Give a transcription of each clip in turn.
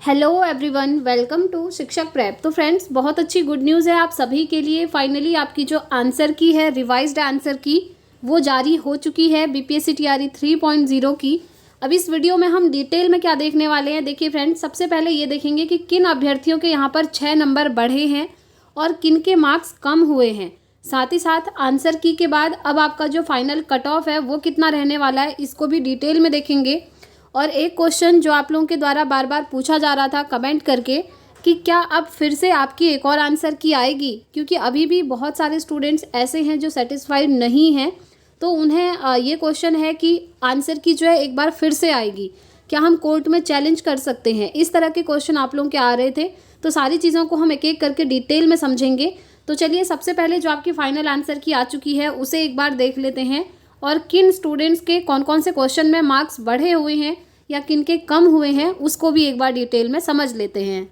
Hello everyone, welcome to शिक्षक prep. तो friends, बहुत अच्छी गुड न्यूज़ है आप सभी के लिए। फाइनली आपकी जो आंसर की है, रिवाइज्ड आंसर की, वो जारी हो चुकी है बीपीएससी टीआरई 3.0 की। अब इस वीडियो में हम डिटेल में क्या देखने वाले हैं, देखिए फ्रेंड्स, सबसे पहले ये देखेंगे कि किन अभ्यर्थियों के यहाँ पर 6 नंबर बढ़े हैं और किन के मार्क्स कम हुए हैं। साथ ही साथ आंसर की के बाद अब आपका जो फाइनल कट ऑफ है वो कितना रहने वाला है, इसको भी डिटेल में देखेंगे। और एक क्वेश्चन जो आप लोगों के द्वारा बार बार पूछा जा रहा था कमेंट करके कि क्या अब फिर से आपकी एक और आंसर की आएगी, क्योंकि अभी भी बहुत सारे स्टूडेंट्स ऐसे हैं जो सेटिस्फाइड नहीं हैं। तो उन्हें ये क्वेश्चन है कि आंसर की जो है एक बार फिर से आएगी, क्या हम कोर्ट में चैलेंज कर सकते हैं। इस तरह के क्वेश्चन आप लोगों के आ रहे थे। तो सारी चीज़ों को हम एक एक करके डिटेल में समझेंगे। तो चलिए, सबसे पहले जो आपकी फाइनल आंसर की आ चुकी है उसे एक बार देख लेते हैं, और किन स्टूडेंट्स के कौन कौन से क्वेश्चन में मार्क्स बढ़े हुए हैं या किन के कम हुए हैं उसको भी एक बार डिटेल में समझ लेते हैं।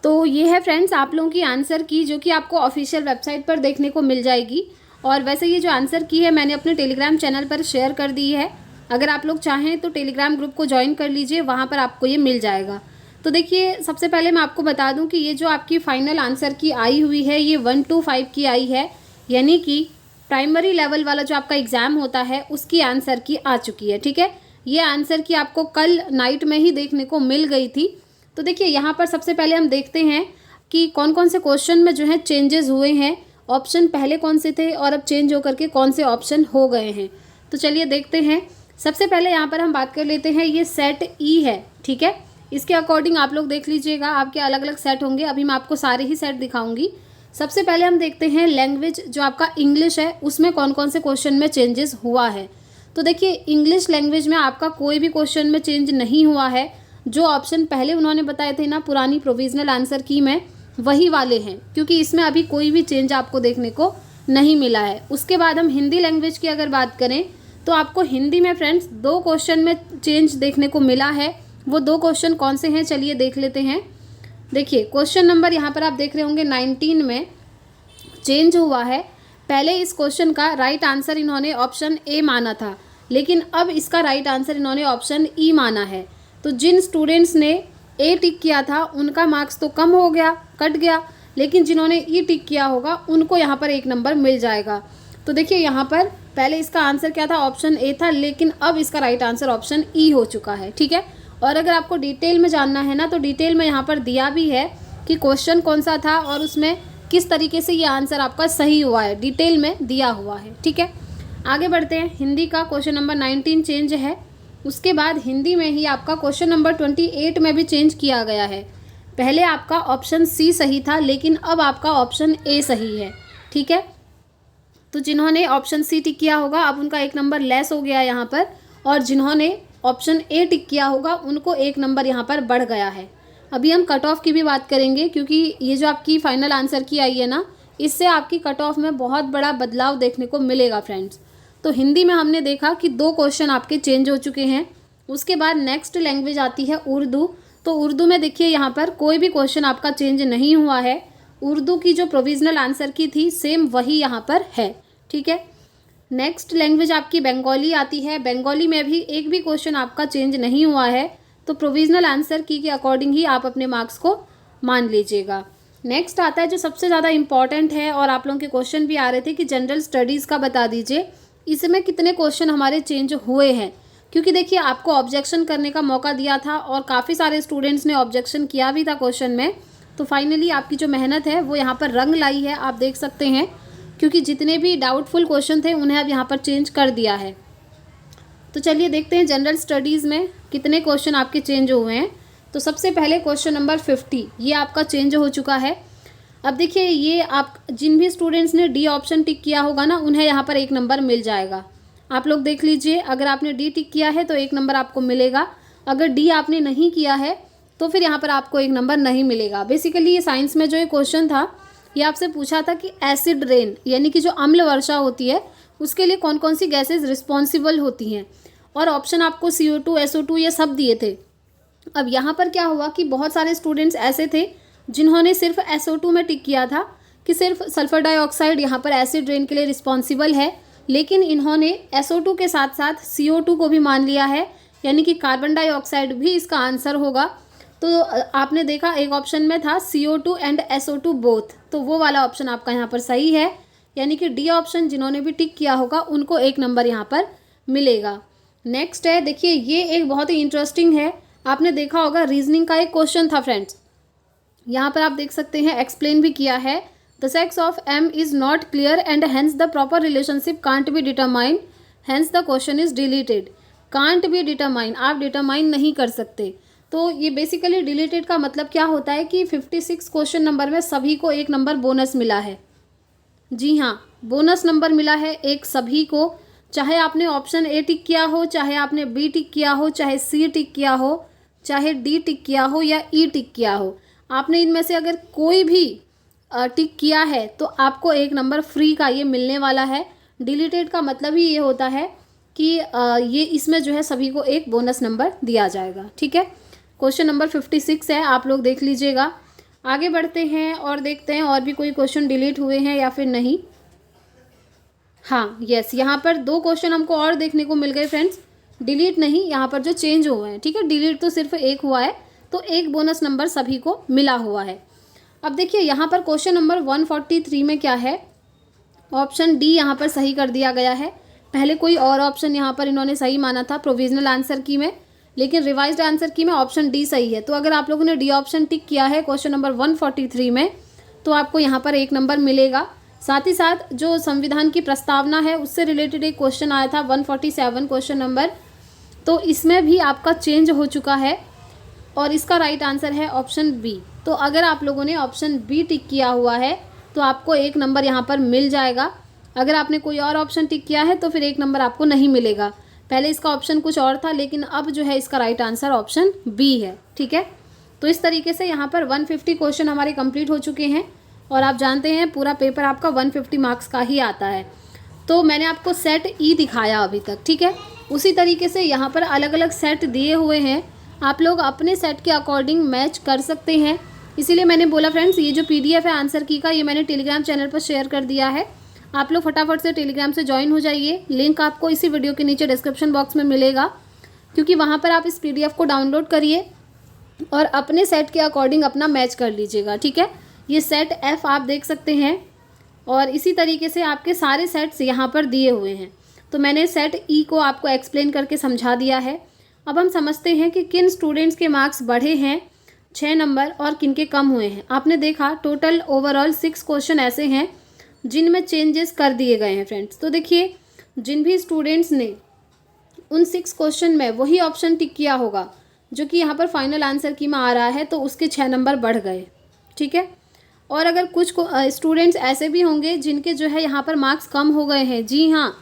तो ये है फ्रेंड्स आप लोगों की आंसर की, जो कि आपको ऑफिशियल वेबसाइट पर देखने को मिल जाएगी। और वैसे ये जो आंसर की है मैंने अपने टेलीग्राम चैनल पर शेयर कर दी है। अगर आप लोग चाहें तो टेलीग्राम ग्रुप को ज्वाइन कर लीजिए, वहाँ पर आपको ये मिल जाएगा। तो देखिए, सबसे पहले मैं आपको बता दूं कि ये जो आपकी फाइनल आंसर की आई हुई है ये 1 to 5 की आई है, यानी कि प्राइमरी लेवल वाला जो आपका एग्ज़ाम होता है उसकी आंसर की आ चुकी है। ठीक है, ये आंसर की आपको कल नाइट में ही देखने को मिल गई थी। तो देखिए, यहाँ पर सबसे पहले हम देखते हैं कि कौन कौन से क्वेश्चन में जो है चेंजेस हुए हैं। ऑप्शन पहले कौन से थे और अब चेंज होकर के कौन से ऑप्शन हो गए हैं। तो चलिए देखते हैं। सबसे पहले यहाँ पर हम बात कर लेते हैं, ये सेट ई है। ठीक है, इसके अकॉर्डिंग आप लोग देख लीजिएगा, आपके अलग अलग सेट होंगे। अभी मैं आपको सारे ही सेट दिखाऊंगी। सबसे पहले हम देखते हैं लैंग्वेज, जो आपका इंग्लिश है उसमें कौन कौन से क्वेश्चन में चेंजेस हुआ है। तो देखिए, इंग्लिश लैंग्वेज में आपका कोई भी क्वेश्चन में चेंज नहीं हुआ है। जो ऑप्शन पहले उन्होंने बताए थे ना पुरानी प्रोविजनल आंसर की में, वही वाले हैं, क्योंकि इसमें अभी कोई भी चेंज आपको देखने को नहीं मिला है। उसके बाद हम हिंदी लैंग्वेज की अगर बात करें तो आपको हिंदी में फ्रेंड्स 2 क्वेश्चन में चेंज देखने को मिला है। वो 2 क्वेश्चन कौन से हैं, चलिए देख लेते हैं। देखिए, क्वेश्चन नंबर यहाँ पर आप देख रहे होंगे 19 में चेंज हुआ है। पहले इस क्वेश्चन का राइट आंसर इन्होंने ऑप्शन ए माना था, लेकिन अब इसका राइट आंसर इन्होंने ऑप्शन ई माना है। तो जिन स्टूडेंट्स ने ए टिक किया था उनका मार्क्स तो कम हो गया, कट गया, लेकिन जिन्होंने ई टिक किया होगा उनको यहाँ पर 1 नंबर मिल जाएगा। तो देखिए, यहाँ पर पहले इसका आंसर क्या था, ऑप्शन ए था, लेकिन अब इसका राइट आंसर ऑप्शन ई हो चुका है। ठीक है, और अगर आपको डिटेल में जानना है ना, तो डिटेल में यहाँ पर दिया भी है कि क्वेश्चन कौन सा था और उसमें किस तरीके से ये आंसर आपका सही हुआ है, डिटेल में दिया हुआ है। ठीक है, आगे बढ़ते हैं। हिंदी का क्वेश्चन नंबर 19 चेंज है। उसके बाद हिंदी में ही आपका क्वेश्चन नंबर 28 में भी चेंज किया गया है। पहले आपका ऑप्शन सी सही था, लेकिन अब आपका ऑप्शन ए सही है। ठीक है, तो जिन्होंने ऑप्शन सी टिक किया होगा अब उनका 1 नंबर लेस हो गया यहाँ पर, और जिन्होंने ऑप्शन ए टिक किया होगा उनको 1 नंबर यहाँ पर बढ़ गया है। अभी हम कट ऑफ की भी बात करेंगे, क्योंकि ये जो आपकी फाइनल आंसर की आई है ना, इससे आपकी कट ऑफ में बहुत बड़ा बदलाव देखने को मिलेगा फ्रेंड्स। तो हिंदी में हमने देखा कि 2 क्वेश्चन आपके चेंज हो चुके हैं। उसके बाद नेक्स्ट लैंग्वेज आती है उर्दू। तो उर्दू में देखिए, यहाँ पर कोई भी क्वेश्चन आपका चेंज नहीं हुआ है। उर्दू की जो प्रोविजनल आंसर की थी सेम वही यहाँ पर है। ठीक है, नेक्स्ट लैंग्वेज आपकी बंगाली आती है। बंगाली में भी एक भी क्वेश्चन आपका चेंज नहीं हुआ है। तो प्रोविजनल आंसर की के अकॉर्डिंग ही आप अपने मार्क्स को मान लीजिएगा। नेक्स्ट आता है जो सबसे ज़्यादा इंपॉर्टेंट है, और आप लोगों के क्वेश्चन भी आ रहे थे कि जनरल स्टडीज़ का बता दीजिए, इसमें कितने क्वेश्चन हमारे चेंज हुए हैं। क्योंकि देखिए, आपको ऑब्जेक्शन करने का मौका दिया था और काफ़ी सारे स्टूडेंट्स ने ऑब्जेक्शन किया भी था क्वेश्चन में। तो फाइनली आपकी जो मेहनत है वो यहाँ पर रंग लाई है, आप देख सकते हैं, क्योंकि जितने भी डाउटफुल क्वेश्चन थे उन्हें अब यहाँ पर चेंज कर दिया है। तो चलिए देखते हैं जनरल स्टडीज़ में कितने क्वेश्चन आपके चेंज हुए हैं। तो सबसे पहले क्वेश्चन नंबर 50 ये आपका चेंज हो चुका है। अब देखिए, ये आप जिन भी स्टूडेंट्स ने डी ऑप्शन टिक किया होगा ना, उन्हें यहाँ पर 1 नंबर मिल जाएगा। आप लोग देख लीजिए, अगर आपने डी टिक किया है तो 1 नंबर आपको मिलेगा। अगर डी आपने नहीं किया है तो फिर यहाँ पर आपको 1 नंबर नहीं मिलेगा। बेसिकली ये साइंस में जो ये क्वेश्चन था, ये आपसे पूछा था कि एसिड रेन यानी कि जो अम्ल वर्षा होती है उसके लिए कौन कौन सी गैसेज रिस्पॉन्सिबल होती हैं, और ऑप्शन आपको CO2 SO2 ये सब दिए थे। अब यहाँ पर क्या हुआ कि बहुत सारे स्टूडेंट्स ऐसे थे जिन्होंने सिर्फ SO2 में टिक किया था कि सिर्फ सल्फर डाइऑक्साइड यहाँ पर एसिड रेन के लिए रिस्पॉन्सिबल है, लेकिन इन्होंने SO2 के साथ साथ CO2 को भी मान लिया है, यानी कि कार्बन डाइऑक्साइड भी इसका आंसर होगा। तो आपने देखा एक ऑप्शन में था CO2 एंड SO2 बोथ, तो वो वाला ऑप्शन आपका यहाँ पर सही है, यानी कि डी ऑप्शन जिन्होंने भी टिक किया होगा उनको 1 नंबर यहाँ पर मिलेगा। नेक्स्ट है, देखिए ये एक बहुत ही इंटरेस्टिंग है, आपने देखा होगा रीजनिंग का एक क्वेश्चन था फ्रेंड्स। यहाँ पर आप देख सकते हैं एक्सप्लेन भी किया है, the sex of M is not clear and hence the proper relationship can't be determine, hence the question is deleted. Can't be determine, आप डिटरमाइन नहीं कर सकते, तो ये बेसिकली डिलीटेड का मतलब क्या होता है कि 56 क्वेश्चन नंबर में सभी को 1 नंबर बोनस मिला है। जी हाँ, बोनस नंबर मिला है एक सभी को, चाहे आपने ऑप्शन ए टिक किया हो, चाहे आपने बी टिक किया हो, चाहे सी टिक किया हो, चाहे डी टिक किया हो या ई टिक किया हो, आपने इनमें से अगर कोई भी टिक किया है तो आपको 1 नंबर फ्री का ये मिलने वाला है। डिलीटेड का मतलब ही ये होता है कि ये इसमें जो है सभी को एक बोनस नंबर दिया जाएगा। ठीक है, क्वेश्चन नंबर 56 है, आप लोग देख लीजिएगा। आगे बढ़ते हैं और देखते हैं और भी कोई क्वेश्चन डिलीट हुए हैं या फिर नहीं। हाँ यस, यहाँ पर 2 क्वेश्चन हमको और देखने को मिल गए फ्रेंड्स, डिलीट नहीं, यहाँ पर जो चेंज हुए हैं। ठीक है, डिलीट तो सिर्फ 1 हुआ है, तो 1 बोनस नंबर सभी को मिला हुआ है। अब देखिए यहाँ पर क्वेश्चन नंबर 143 में क्या है, ऑप्शन डी यहाँ पर सही कर दिया गया है। पहले कोई और ऑप्शन यहाँ पर इन्होंने सही माना था प्रोविजनल आंसर की में, लेकिन रिवाइज्ड आंसर की में ऑप्शन डी सही है। तो अगर आप लोगों ने डी ऑप्शन टिक किया है क्वेश्चन नंबर 143 में, तो आपको यहाँ पर 1 नंबर मिलेगा। साथ ही साथ जो संविधान की प्रस्तावना है उससे रिलेटेड एक क्वेश्चन आया था 147 क्वेश्चन नंबर, तो इसमें भी आपका चेंज हो चुका है और इसका राइट आंसर है ऑप्शन बी। तो अगर आप लोगों ने ऑप्शन बी टिक किया हुआ है तो आपको 1 नंबर यहाँ पर मिल जाएगा। अगर आपने कोई और ऑप्शन टिक किया है तो फिर 1 नंबर आपको नहीं मिलेगा। पहले इसका ऑप्शन कुछ और था, लेकिन अब जो है इसका राइट आंसर ऑप्शन बी है। ठीक है, तो इस तरीके से यहाँ पर 150 क्वेश्चन हमारे कंप्लीट हो चुके हैं और आप जानते हैं पूरा पेपर आपका 150 मार्क्स का ही आता है। तो मैंने आपको सेट ई दिखाया अभी तक, ठीक है, उसी तरीके से यहाँ पर अलग अलग सेट दिए हुए हैं, आप लोग अपने सेट के अकॉर्डिंग मैच कर सकते हैं। इसीलिए मैंने बोला फ्रेंड्स, ये जो PDF है आंसर की का, ये मैंने टेलीग्राम चैनल पर शेयर कर दिया है। आप लोग फटाफट से टेलीग्राम से ज्वाइन हो जाइए, लिंक आपको इसी वीडियो के नीचे डिस्क्रिप्शन बॉक्स में मिलेगा, क्योंकि वहाँ पर आप इस PDF को डाउनलोड करिए और अपने सेट के अकॉर्डिंग अपना मैच कर लीजिएगा। ठीक है, ये सेट F आप देख सकते हैं और इसी तरीके से आपके सारे सेट्स यहाँ पर दिए हुए हैं। तो मैंने सेट E को आपको एक्सप्लेन करके समझा दिया है। अब हम समझते हैं कि किन स्टूडेंट्स के मार्क्स बढ़े हैं 6 नंबर और किन के कम हुए हैं। आपने देखा टोटल ओवरऑल 6 क्वेश्चन ऐसे हैं जिनमें चेंजेस कर दिए गए हैं फ्रेंड्स। तो देखिए, जिन भी स्टूडेंट्स ने उन 6 क्वेश्चन में वही ऑप्शन टिक किया होगा जो कि यहाँ पर फाइनल आंसर की में आ रहा है, तो उसके 6 नंबर बढ़ गए। ठीक है, और अगर कुछ स्टूडेंट्स ऐसे भी होंगे जिनके जो है यहाँ पर मार्क्स कम हो गए हैं, जी हाँ,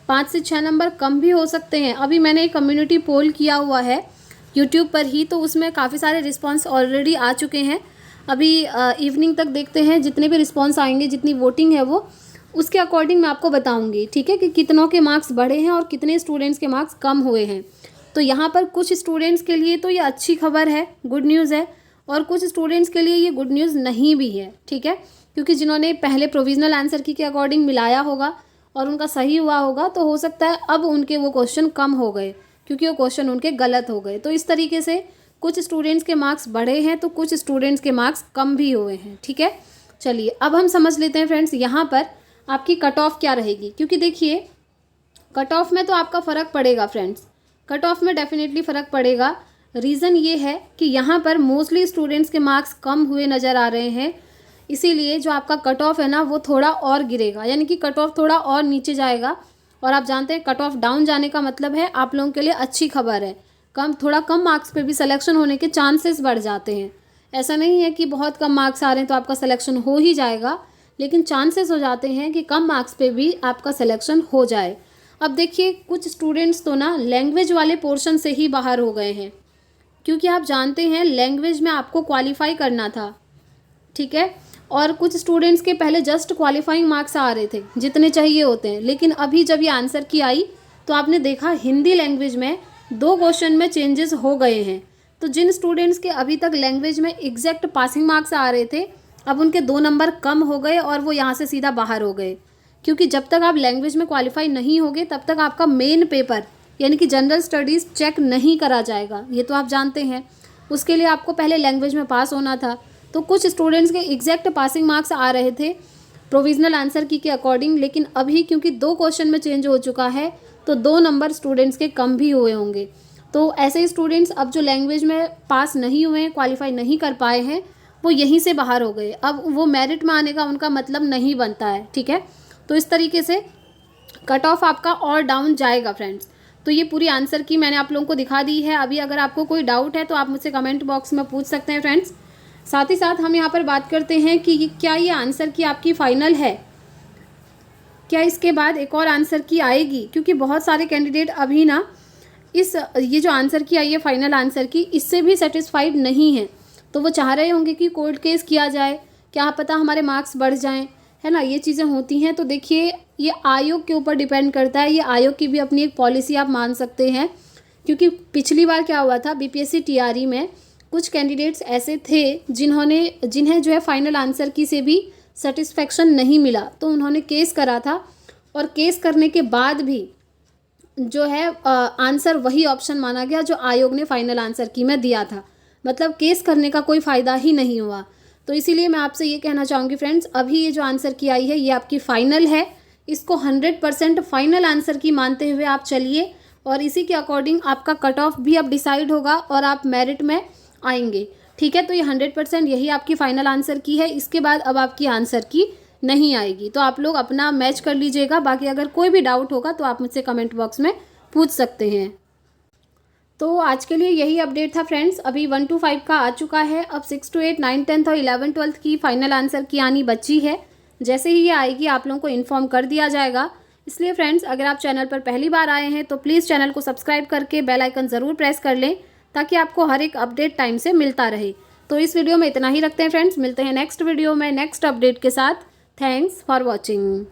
5 से 6 नंबर कम भी हो सकते हैं। अभी मैंने एक कम्युनिटी पोल किया हुआ है यूट्यूब पर ही, तो उसमें काफ़ी सारे रिस्पांस ऑलरेडी आ चुके हैं। अभी इवनिंग तक देखते हैं, जितने भी रिस्पांस आएंगे, जितनी वोटिंग है वो उसके अकॉर्डिंग मैं आपको बताऊंगी। ठीक है, कि कितनों के मार्क्स बढ़े हैं और कितने स्टूडेंट्स के मार्क्स कम हुए हैं। तो यहाँ पर कुछ स्टूडेंट्स के लिए तो ये अच्छी खबर है, गुड न्यूज़ है, और कुछ स्टूडेंट्स के लिए ये गुड न्यूज़ नहीं भी है। ठीक है, क्योंकि जिन्होंने पहले प्रोविजनल आंसर की के अकॉर्डिंग मिलाया होगा और उनका सही हुआ होगा, तो हो सकता है अब उनके वो क्वेश्चन कम हो गए क्योंकि वो क्वेश्चन उनके गलत हो गए। तो इस तरीके से कुछ स्टूडेंट्स के मार्क्स बढ़े हैं तो कुछ स्टूडेंट्स के मार्क्स कम भी हुए हैं। ठीक है, चलिए अब हम समझ लेते हैं फ्रेंड्स यहाँ पर आपकी कट ऑफ क्या रहेगी, क्योंकि देखिए कट ऑफ में तो आपका फ़र्क पड़ेगा फ्रेंड्स, कट ऑफ में डेफिनेटली फ़र्क पड़ेगा। रीज़न ये है कि यहाँ पर मोस्टली स्टूडेंट्स के मार्क्स कम हुए नज़र आ रहे हैं, इसीलिए जो आपका कट ऑफ है ना वो थोड़ा और गिरेगा, यानी कि कट ऑफ थोड़ा और नीचे जाएगा। और आप जानते हैं कट ऑफ डाउन जाने का मतलब है आप लोगों के लिए अच्छी खबर है, थोड़ा कम मार्क्स पे भी सिलेक्शन होने के चांसेस बढ़ जाते हैं। ऐसा नहीं है कि बहुत कम मार्क्स आ रहे हैं तो आपका सिलेक्शन हो ही जाएगा, लेकिन चांसेस हो जाते हैं कि कम मार्क्स पे भी आपका सिलेक्शन हो जाए। अब देखिए कुछ स्टूडेंट्स तो ना लैंग्वेज वाले पोर्शन से ही बाहर हो गए हैं, क्योंकि आप जानते हैं लैंग्वेज में आपको क्वालिफाई करना था। ठीक है, और कुछ स्टूडेंट्स के पहले जस्ट क्वालिफाइंग मार्क्स आ रहे थे जितने चाहिए होते हैं, लेकिन अभी जब ये आंसर की आई तो आपने देखा हिंदी लैंग्वेज में 2 क्वेश्चन में चेंजेस हो गए हैं। तो जिन स्टूडेंट्स के अभी तक लैंग्वेज में एग्जैक्ट पासिंग मार्क्स आ रहे थे, अब उनके 2 नंबर कम हो गए और वो यहाँ से सीधा बाहर हो गए, क्योंकि जब तक आप लैंग्वेज में क्वालिफाई नहीं होगे तब तक आपका मेन पेपर यानी कि जनरल स्टडीज़ चेक नहीं करा जाएगा, ये तो आप जानते हैं। उसके लिए आपको पहले लैंग्वेज में पास होना था। तो कुछ स्टूडेंट्स के एग्जैक्ट पासिंग मार्क्स आ रहे थे प्रोविजनल आंसर की के अकॉर्डिंग, लेकिन अभी क्योंकि 2 क्वेश्चन में चेंज हो चुका है तो 2 नंबर स्टूडेंट्स के कम भी हुए होंगे। तो ऐसे ही स्टूडेंट्स अब जो लैंग्वेज में पास नहीं हुए हैं, क्वालिफाई नहीं कर पाए हैं, वो यहीं से बाहर हो गए। अब वो मेरिट में आने का उनका मतलब नहीं बनता है, ठीक है। तो इस तरीके से कट ऑफ आपका और डाउन जाएगा फ्रेंड्स। तो ये पूरी आंसर की मैंने आप लोगों को दिखा दी है। अभी अगर आपको कोई डाउट है तो आप मुझसे कमेंट बॉक्स में पूछ सकते हैं फ्रेंड्स। साथ ही साथ हम यहाँ पर बात करते हैं कि क्या ये आंसर की आपकी फ़ाइनल है, क्या इसके बाद एक और आंसर की आएगी, क्योंकि बहुत सारे कैंडिडेट अभी ना ये जो आंसर की आई है फाइनल आंसर की, इससे भी सेटिस्फाइड नहीं है। तो वो चाह रहे होंगे कि कोर्ट केस किया जाए, क्या पता हमारे मार्क्स बढ़ जाएं, है ना, ये चीज़ें होती हैं। तो देखिए ये आयोग के ऊपर डिपेंड करता है, ये आयोग की भी अपनी एक पॉलिसी आप मान सकते हैं। क्योंकि पिछली बार क्या हुआ था, बीपीएससी टीआरई में कुछ कैंडिडेट्स ऐसे थे जिन्हें जो है फाइनल आंसर की से भी सेटिस्फेक्शन नहीं मिला, तो उन्होंने केस करा था। और केस करने के बाद भी जो है आंसर वही ऑप्शन माना गया जो आयोग ने फाइनल आंसर की में दिया था। मतलब केस करने का कोई फ़ायदा ही नहीं हुआ। तो इसीलिए मैं आपसे ये कहना चाहूँगी फ्रेंड्स, अभी ये जो आंसर की आई है ये आपकी फ़ाइनल है। इसको 100% फाइनल आंसर की मानते हुए आप चलिए और इसी के अकॉर्डिंग आपका कट ऑफ भी अब डिसाइड होगा और आप मेरिट में आएंगे, ठीक है। तो ये 100% यही आपकी फ़ाइनल आंसर की है। इसके बाद अब आपकी आंसर की नहीं आएगी। तो आप लोग अपना मैच कर लीजिएगा। बाकी अगर कोई भी डाउट होगा तो आप मुझसे कमेंट बॉक्स में पूछ सकते हैं। तो आज के लिए यही अपडेट था फ्रेंड्स। अभी 1 to 5 का आ चुका है। अब 6 to 8, 9, 10th और 11, 12th की फाइनल आंसर की आनी बची है। जैसे ही ये आएगी आप लोगों को इन्फॉर्म कर दिया जाएगा। इसलिए फ्रेंड्स अगर आप चैनल पर पहली बार आए हैं तो प्लीज़ चैनल को सब्सक्राइब करके बेल आइकन ज़रूर प्रेस कर लें, ताकि आपको हर एक अपडेट टाइम से मिलता रहे। तो इस वीडियो में इतना ही रखते हैं फ्रेंड्स, मिलते हैं नेक्स्ट वीडियो में नेक्स्ट अपडेट के साथ। Thanks for watching.